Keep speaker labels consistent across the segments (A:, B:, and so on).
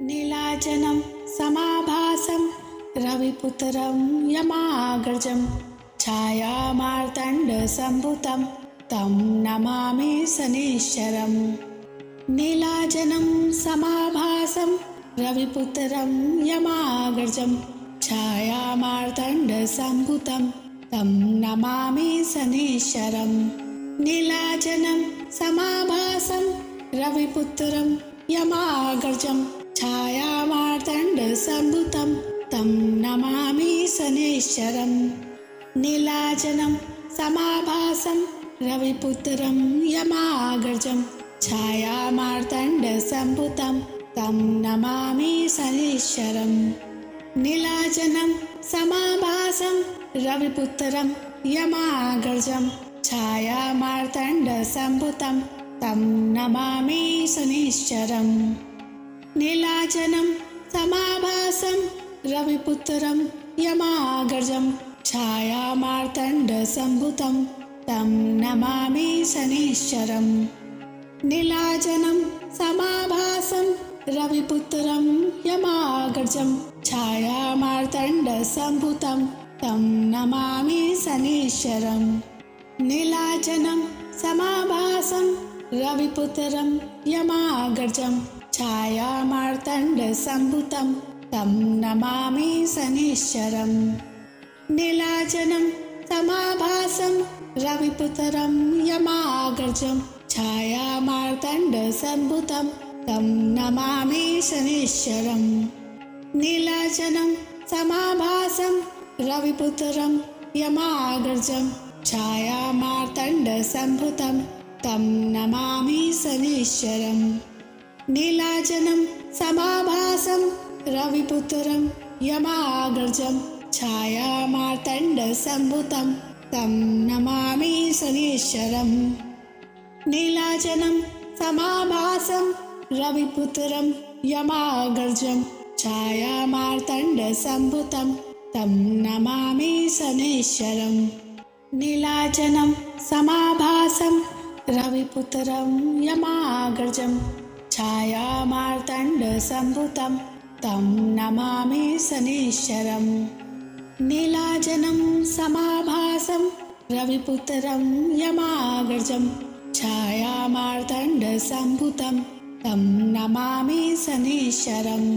A: नीलाचलं समाभासं रविपुत्रं यमाग्रजं छायामार्तण्डसम्भुतं तं नमामि शनीश्वरम्। नीलाचलं समाभासं रविपुत्रं यमाग्रजं छायामार्तण्डसम्भुतं तं नमामि शनीश्वरम्। नीलाचलं समाभासं रविपुत्रं यमाग्रजं छायामार्तण्डसम्भुतं तं नमामि शनीश्वरम्। नीलाचलं समाभासं रविपुत्रं यमाग्रजं छायामार्तण्डसम्भुतं तं नमामि शनीश्वरम्। नीलाचलं समाभासं रविपुत्रं यमाग्रजं छायामार्तण्डसम्भुतं तं नमामि शनीश्वरम्। नीलाचलं समाभासं रविपुत्रं यमाग्रजं छायामार्तण्डसम्भुतं तं नमामि शनीश्वरम्। नीलाचलं समाभासं रविपुत्रं यमाग्रजं छायामार्तण्डसम्भुतं तं नमामि शनीश्वरम्। नीलाचलं समाभासं रविपुत्रं यमाग्रजं छायामार्तण्डसम्भुतं तं नमामि शनीश्वरम्। नीलाचलं समाभासं रविपुत्रं यमाग्रजं छायामार्तण्डसम्भुतं तं नमामि शनीश्वरम्। नीलाचलं समाभासं रविपुत्रं यमाग्रजं छायामार्तण्डसम्भुतं तं नमामि शनीश्वरम्। नीलाचलं समाभासं रविपुत्रं यमाग्रजं छायामार्तण्डसम्भुतं तं नमामि शनीश्वरम्। नीलाचलं समाभासं रविपुत्रं यमाग्रजं छायामार्तण्डसम्भुतं तं नमामि शनीश्वरम्। नीलाचलं समाभासं रविपुत्रं यमाग्रजं छायामार्तण्डसम्भुतं तं नमामि शनीश्वरम्। नीलाचलं समाभासं रविपुत्रं यमाग्रजं छायामार्तण्डसम्भुतं तं नमामि शनीश्वरम्।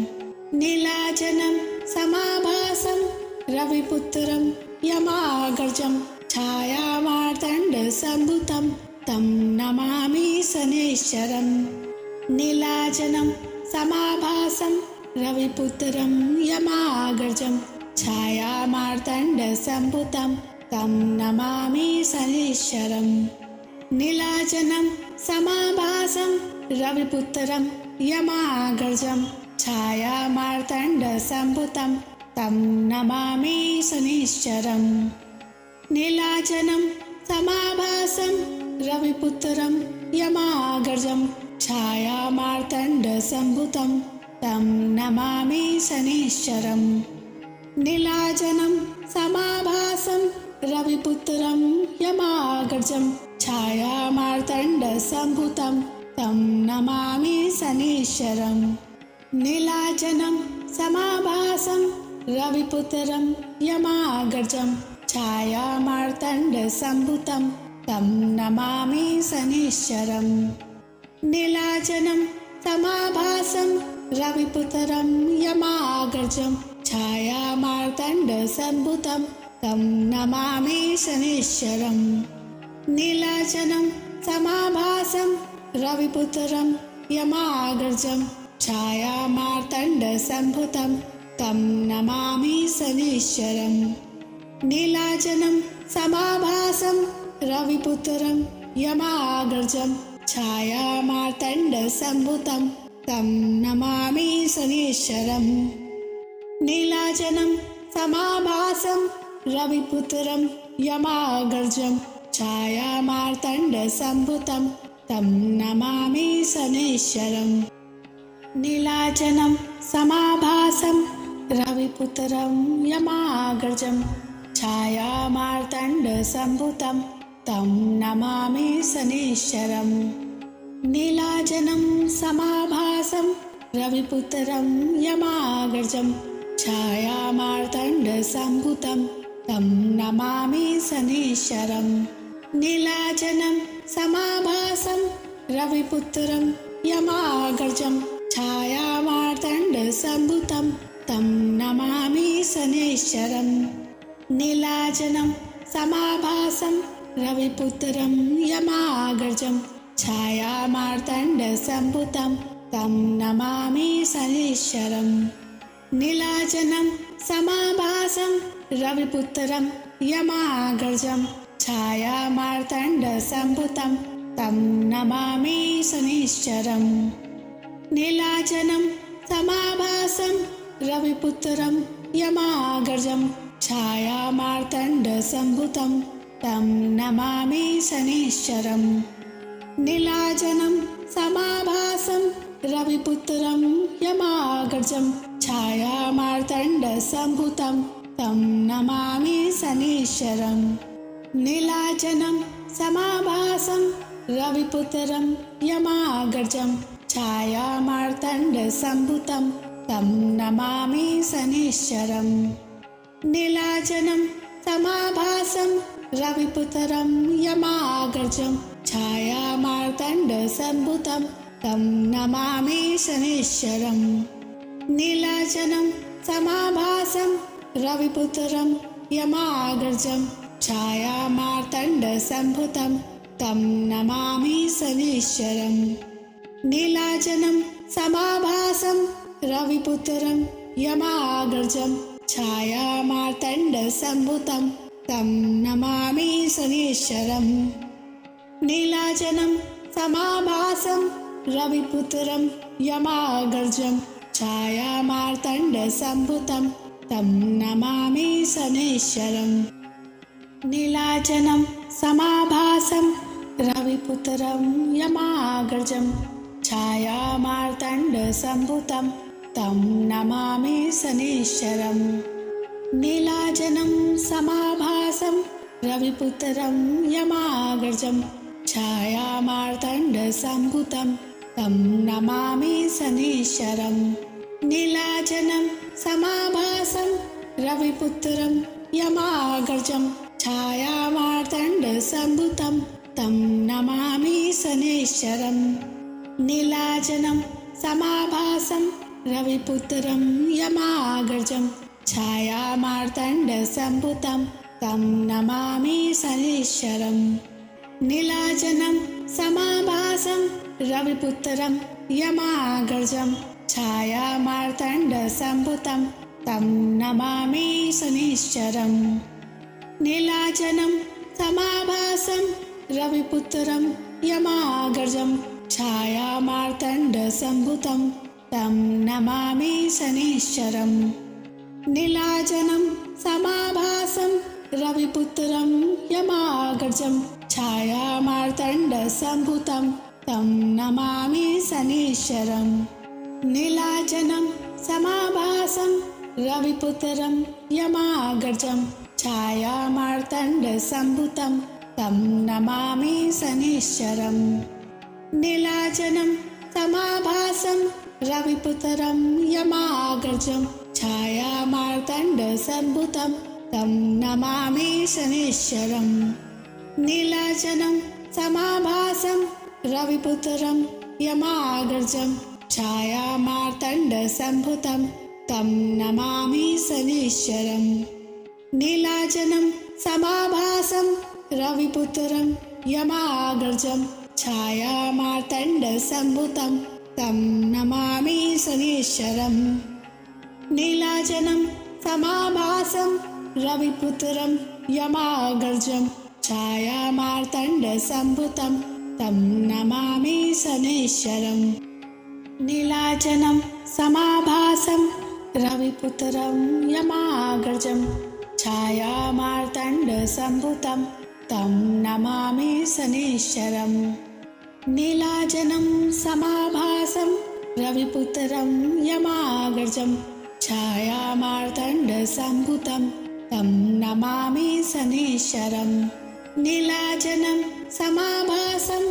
A: नीलाचलं समाभासं रविपुत्रं यमाग्रजं छायामार्तण्डसम्भुतं तं नमामि शनीश्वरम्। नीलाचलं समाभासं रविपुत्रं यमाग्रजं छायामार्तण्डसम्भुतं तं नमामि शनीश्वरम्। नीलाचलं समाभासं रविपुत्रं यमाग्रजं छायामार्तण्डसम्भुतं तं नमामि शनीश्वरम्। नीलाचलं समाभासं रविपुत्रं यमाग्रजं छायामार्तण्डसम्भुतं तं नमामि शनीश्वरम्। नीलाचलं समाभासं रविपुत्रं यमाग्रजं छायामार्तण्डसम्भुतं तं नमामि शनीश्वरम्। नीलाचलं समाभासं रविपुत्रं यमाग्रजं छायामार्तण्डसम्भुतं तं नमामि शनीश्वरम्। नीलाचलं समाभासं रविपुत्रं यमाग्रजं छायामार्तण्डसम्भुतं तं नमामि शनीश्वरम्। नीलाचलं समाभासं रविपुत्रं यमाग्रजं छायामार्तण्डसम्भुतं तं नमामि शनीश्वरम्। नीलाचलं समाभासं रविपुत्रं यमाग्रजं छायामार्तण्डसम्भुतं तं नमामि शनीश्वरम्। नीलाचलं समाभासं रविपुत्रं यमाग्रजं छायामार्तण्डसम्भुतं तं नमामि शनीश्वरम्। नीलाचलं समाभासं रविपुत्रं यमाग्रजं छायामार्तण्डसम्भुतं तं नमामि शनीश्वरम्। नीलाचलं समाभासं रविपुत्रं यमाग्रजं छायामार्तण्डसम्भुतं तं नमामि शनैश्वरम् नीलाचलं समाभासं रविपुत्रं यमाग्रजं छायामार्तण्डसम्भुतं तं नमामि शनैश्वरम् नीलाचलं समाभासं रविपुत्रं यमाग्रजं छायामार्तण्डसम्भुतं तं नमामि शनैश्वरम् नीलाचलं समाभासं रविपुत्रं यमाग्रजं छायामार्तण्डसम्भुतं तं नमामि शनैश्वरम् नीलाचलं समाभासं रविपुत्रं यमाग्रजं छायामार्तण्डसम्भुतं तं नमामि शनैश्वरम् नीलाचलं समाभासं रविपुत्रं यमाग्रजं छायामार्तण्डसम्भुतं तं नमामि शनैश्वरम् नीलाचलं समाभासं रविपुत्रं यमाग्रजं छायामार्तण्डसम्भुतं तं नमामि शनैश्वरम् नीलाचलं समाभासं रविपुत्रं यमाग्रजं छायामार्तण्डसम्भुतं तं नमामि शनैश्वरम् नीलाचलं समाभासं रविपुत्रं यमाग्रजं छायामार्तण्डसम्भुतं तं नमामि शनैश्वरम् नीलाचलं समाभासं रविपुत्रं यमाग्रजं छायामार्तण्डसम्भुतं तं नमामि शनैश्वरम् नीलाचलं समाभासं रविपुत्रं यमाग्रजं छायामार्तण्डसम्भुतं तं नमामि शनैश्वरम् नीलाचलं समाभासं रविपुत्रं यमाग्रजं छायामार्तण्डसम्भुतं तं नमामि शनैश्वरम् नीलाचलं समाभासं रविपुत्रं यमाग्रजं छायामार्तण्डसम्भुतं तं नमामि शनैश्वरम् नीलाचलं समाभासं रविपुत्रं यमाग्रजं छायामार्तण्डसम्भुतं तं नमामि शनैश्वरम् नीलाचलं समाभासं रविपुत्रं यमाग्रजं छायामार्तण्डसम्भुतं तं नमामि शनैश्वरम् नीलाचलं समाभासं रविपुत्रं यमाग्रजं छायामार्तण्डसम्भुतं तं नमामि शनैश्वरम् नीलाचलं समाभासं रविपुत्रं यमाग्रजं छायामार्तण्डसम्भुतं तं नमामि शनैश्वरम् नीलाचलं समाभासं रविपुत्रं यमाग्रजं छायामार्तण्डसम्भुतं तं नमामि शनैश्वरम् नीलाचलं समाभासं रविपुत्रं यमाग्रजं छायामार्तण्डसम्भुतं तं नमामि शनैश्वरम् नीलाचलं समाभासं रविपुत्रं यमाग्रजं छायामार्तण्डसम्भुतं तं नमामि शनैश्वरम् नीलाचलं समाभासं रविपुत्रं यमाग्रजं छायामार्तण्डसम्भुतं तं नमामि शनैश्वरम् नीलाचलं समाभासं रविपुत्रं यमाग्रजं छायामार्तण्डसम्भुतं तं नमामि शनैश्वरम् नीलाचलं समाभासं रविपुत्रं यमाग्रजं छायामार्तण्डसम्भुतं तं नमामि शनैश्वरम् नीलाचलं समाभासं रविपुत्रं यमाग्रजं छायामार्तण्डसम्भुतं तं नमामि शनैश्वरम् नीलाचलं समाभासं रविपुत्रं यमाग्रजं छायामार्तण्डसम्भुतं तं नमामि शनैश्वरम् नीलाचलं समाभासं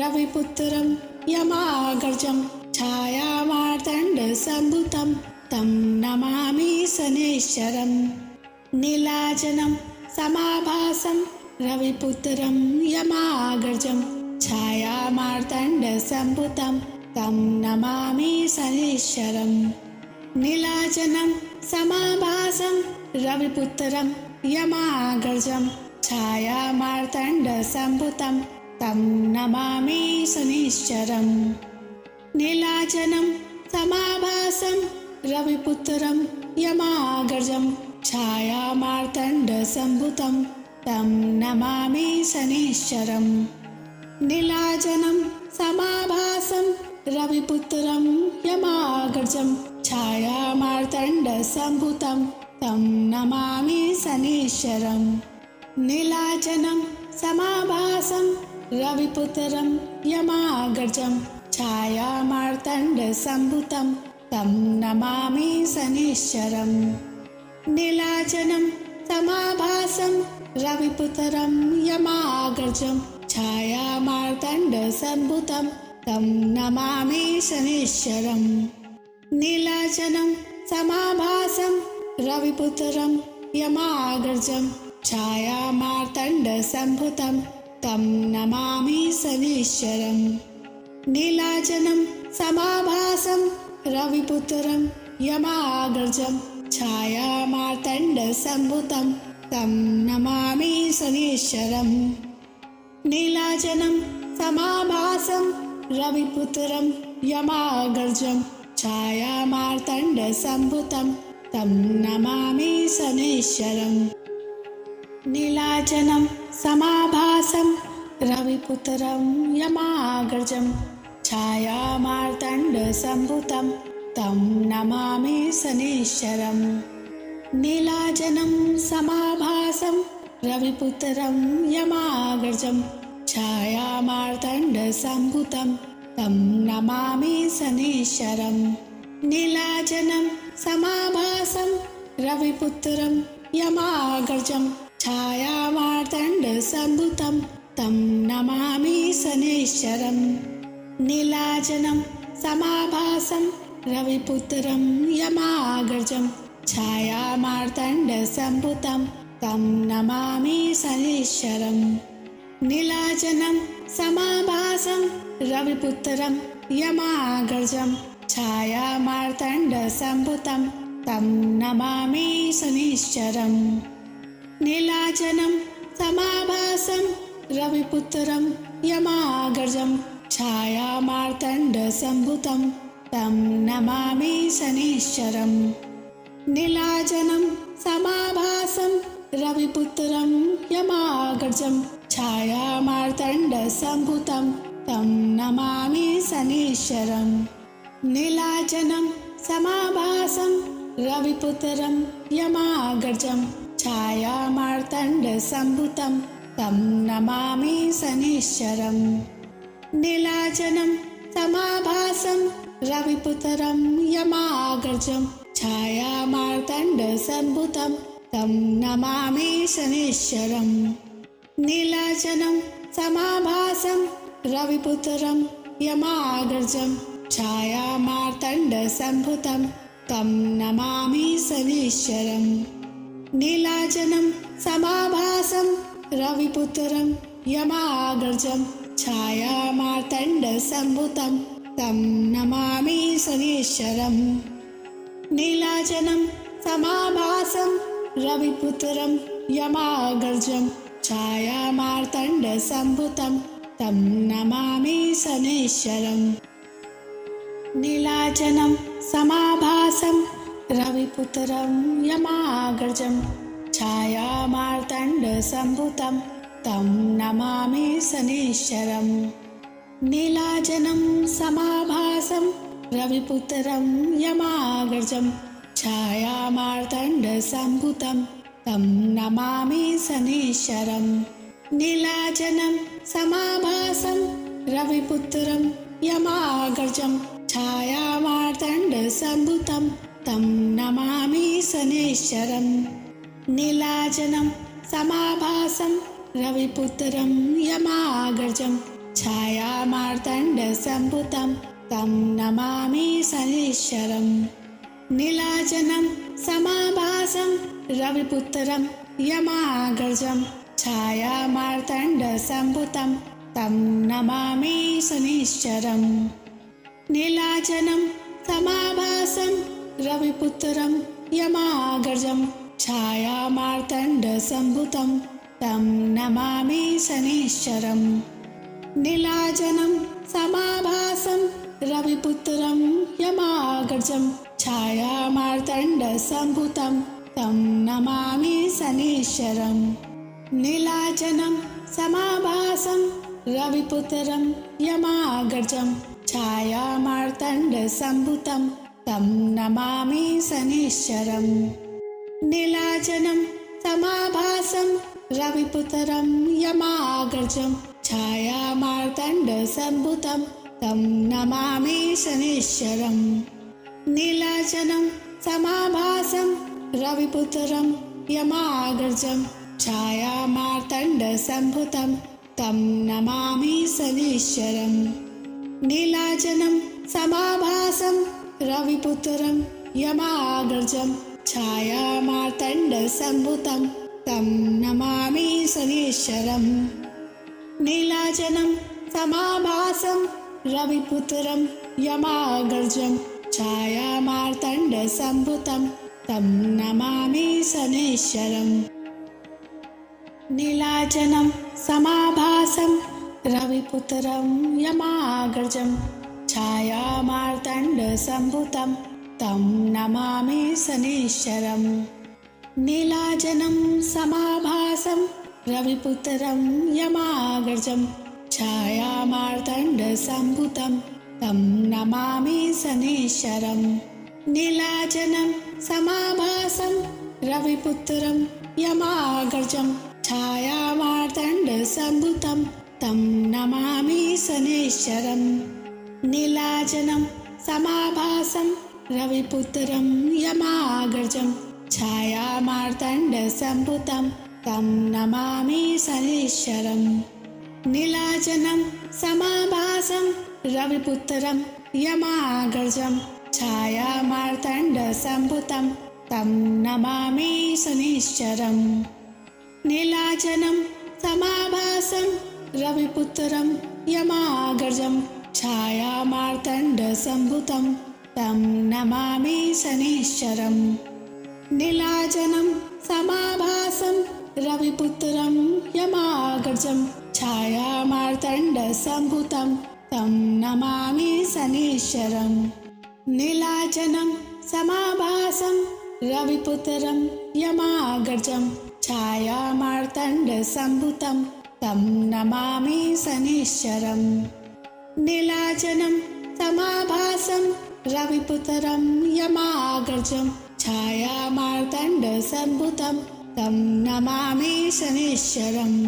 A: रविपुत्रं यमाग्रजं छायामार्तण्डसम्भुतं तं नमामि शनैश्चरम् नीलाचलं समाभासं रविपुत्रं यमाग्रजं छायामार्तण्डसम्भुतं तं नमामि शनैश्चरम् नीलाचलं समाभासं रविपुत्रं यमाग्रजं छायामार्तण्डसम्भुतं तं नमामि शनैश्चरम् नीलाचलं समाभासं रविपुत्रं यमाग्रजं छायामार्तण्डसम्भुतं तं नमामि शनैश्चरम् नीलाचलं समाभासं रविपुत्रं यमाग्रजं छायामार्तण्डसम्भुतं तं नमामि शनैश्चरम् नीलाचलं समाभासं रविपुत्रं यमाग्रजं छायामार्तण्डसम्भुतं तं नमामि शनैश्चरम् नीलाचलं समाभासं रविपुत्रं यमाग्रजं छायामार्तण्डसम्भुतं तं नमामि शनैश्चरम् नीलाचलं समाभासं रविपुत्रं यमाग्रजं छायामार्तण्डसम्भुतं तं नमामि शनैश्चरम् नीलाचलं समाभासं रविपुत्रं यमाग्रजं छायामार्तण्डसम्भुतं तं नमामि शनैश्चरम् नीलाचलं समाभासं रविपुत्रं यमाग्रजं छायामार्तण्डसम्भुतं तं नमामि शनैश्चरम् नीलाचलं समाभासं रविपुत्रं यमाग्रजं छायामार्तण्डसम्भुतं तं नमामि शनैश्चरम् नीलाचलं समाभासं रविपुत्रं यमाग्रजं छायामार्तण्डसम्भुतं तं नमामि शनैश्चरम् नीलाचलं समाभासं रविपुत्रं यमाग्रजं छायामार्तण्डसम्भुतं तं नमामि शनैश्चरम् नीलाचलं समाभासं रविपुत्रं यमाग्रजं छायामार्तण्डसम्भुतं तं नमामि शनैश्चरम् नीलाचलं समाभासं रविपुत्रं यमाग्रजं छायामार्तण्डसम्भुतं तं नमामि शनैश्चरम् नीलाचलं समाभासं रविपुत्रं यमाग्रजं छायामार्तण्डसम्भुतं तं नमामि शनैश्चरम् नीलाचलं समाभासं रविपुत्रं यमाग्रजं छायामार्तण्डसम्भुतं तं नमामि शनैश्चरम् नीलाचलं समाभासं रविपुत्रं यमाग्रजं छायामार्तण्डसम्भुतं तं नमामि शनैश्चरम् नीलाचलं समाभासं रविपुत्रं यमाग्रजं छायामार्तण्डसम्भुतं तं नमामि शनैश्चरम् नीलाचलं समाभासं रविपुत्रं यमाग्रजं छायामार्तण्डसम्भुतं तं नमामि शनैश्चरम् नीलाचलं समाभासं रविपुत्रं यमाग्रजं छायामार्तण्डसम्भुतं तं नमामि शनैश्चरम् नीलाचलं समाभासं रविपुत्रं यमाग्रजं छायामार्तण्डसम्भुतं तं नमामि शनैश्चरम् नीलाचलं समाभासं रविपुत्रं यमाग्रजं छायामार्तण्डसम्भुतं तं नमामि शनैश्चरम् नीलाचलं समाभासं रविपुत्रं यमाग्रजं छायामार्तण्डसम्भुतं तं नमामि शनैश्चरम् नीलाचलं समाभासं रविपुत्रं यमाग्रजं छायामार्तण्डसम्भुतं तं नमामि शनैश्चरम् नीलाचलं समाभासं रविपुत्रं यमाग्रजं छायामार्तण्डसम्भुतं तं नमामि शनैश्वरम्। नीलाचलं समाभासं रविपुत्रं यमाग्रजं छायामार्तण्डसम्भुतं तं नमामि शनैश्वरम्। नीलाचलं समाभासं रविपुत्रं यमाग्रजं छायामार्तण्डसम्भुतं तं नमामि शनैश्वरम्। नीलाचलं समाभासं रविपुत्रं यमाग्रजं छायामार्तण्डसम्भुतं तं नमामि शनैश्वरम्। नीलाचलं समाभासं रविपुत्रं यमाग्रजं छायामार्तण्डसम्भुतं तं नमामि शनैश्वरम्। नीलाचलं समाभासं रविपुत्रं यमाग्रजं छायामार्तण्डसम्भुतं तं नमामि शनैश्वरम्। नीलाचलं समाभासं रविपुत्रं यमाग्रजं छायामार्तण्डसम्भुतं तं नमामि शनैश्वरम्। नीलाचलं समाभासं रविपुत्रं यमाग्रजं छायामार्तण्डसम्भुतं तं नमामि शनैश्वरम्। नीलाचलं समाभासं रविपुत्रं यमाग्रजं छायामार्तण्डसम्भुतं तं नमामि शनैश्वरम्। नीलाचलं समाभासं रविपुत्रं यमाग्रजं छायामार्तण्डसम्भुतं तं नमामि शनैश्वरम्। नीलाचलं समाभासं रविपुत्रं यमाग्रजं छायामार्तण्डसम्भुतं तं नमामि शनैश्वरम्। नीलाचलं समाभासं रविपुत्रं यमाग्रजं छायामार्तण्डसम्भुतं तं नमामि शनैश्वरम्। नीलाचलं समाभासं रविपुत्रं यमाग्रजं छायामार्तण्डसम्भुतं तं नमामि शनैश्वरम्। नीलाचलं समाभासं रविपुत्रं यमाग्रजं छायामार्तण्डसम्भुतं तं नमामि शनैश्वरम्। नीलाचलं समाभासं रविपुत्रं यमाग्रजं छायामार्तण्डसम्भुतं तं नमामि शनैश्वरम्। नीलाचलं समाभासं रविपुत्रं यमाग्रजं छायामार्तण्डसम्भुतं तं नमामि शनैश्वरम्। नीलाचलं समाभासं रविपुत्रं यमाग्रजं छायामार्तण्डसम्भुतं तं नमामि शनैश्वरम्। नीलाचलं समाभासं रविपुत्रं यमाग्रजं छायामार्तण्डसम्भुतं तं नमामि शनैश्वरम्।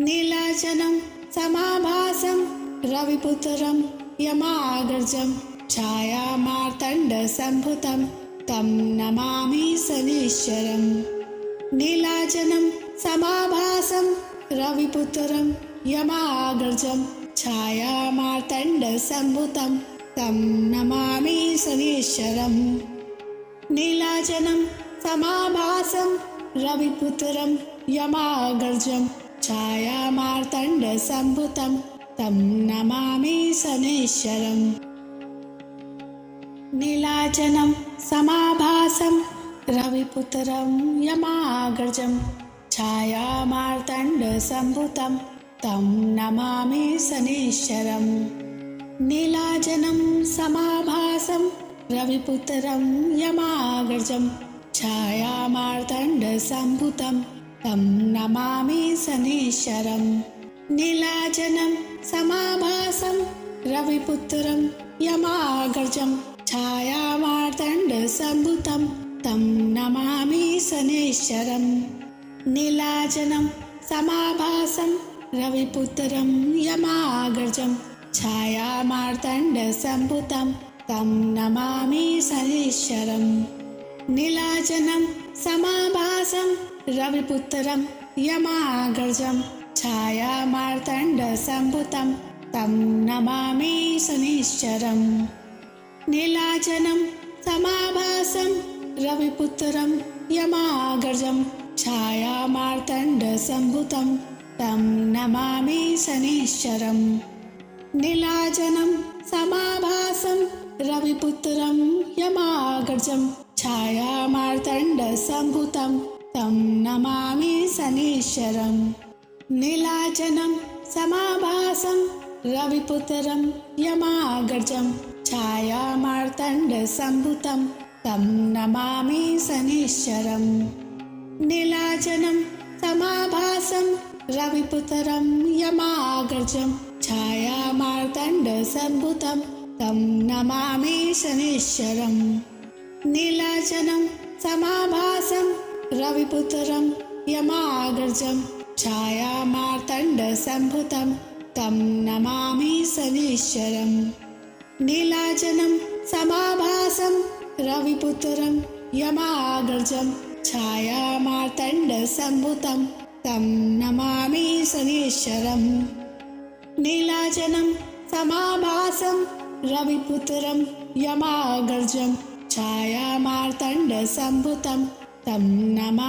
A: नीलाचलं समाभासं रविपुत्रं यमाग्रजं छायामार्तण्डसम्भुतं तं नमामि शनैश्वरम्। नीलाचलं समाभासं रविपुत्रं यमाग्रजं छायामार्तण्डसम्भुतं तं नमामि शनैश्वरम्। नीलाचलं समाभासं रविपुत्रं यमाग्रजं छायामार्तण्डसम्भुतं तं नमामि शनैश्वरम्। नीलाचलं समाभासं रविपुत्रं यमाग्रजं छायामार्तण्डसम्भुतं तं नमामि शनैश्वरम्। नीलाचलं समाभासं रविपुत्रं यमाग्रजं छायामार्तण्डसम्भुतं तं नमामि शनैश्वरम्। नीलाचलं समाभासं रविपुत्रं यमाग्रजं छायामार्तण्डसम्भुतं तं नमामि शनैश्वरम्। नीलाचलं समाभासं रविपुत्रं यमाग्रजं छायामार्तण्डसम्भुतं तं नमामि शनैश्वरम्। नीलाचलं समाभासं रविपुत्रं यमाग्रजं छायामार्तण्डसम्भुतं तं नमामि शनिश्चरम् नीलाचलं समाभासं रविपुत्रं यमाग्रजं छायामार्तण्डसम्भुतं तं नमामि शनिश्चरम् नीलाचलं समाभासं रविपुत्रं यमाग्रजं छायामार्तण्डसम्भुतं तं नमामि शनिश्चरम् नीलाचलं समाभासं रविपुत्रं यमाग्रजं छायामार्तण्डसम्भुतं तं नमामि शनिश्चरम् नीलाचलं समाभासं रविपुत्रं यमाग्रजं छायामार्तण्डसम्भुतं तं नमामि शनिश्चरम् नीलाचलं समाभासं रविपुत्रं यमाग्रजं छायामार्तण्डसम्भुतं तं नमामि शनिश्चरम् नीलाचलं समाभासं रविपुत्रं यमाग्रजं छायामार्तण्डसम्भुतं तं नमामि शनिश्चरम् नीलाचलं समाभासं रविपुत्रं यमाग्रजं छायामार्तण्डसम्भुतं तं नमामि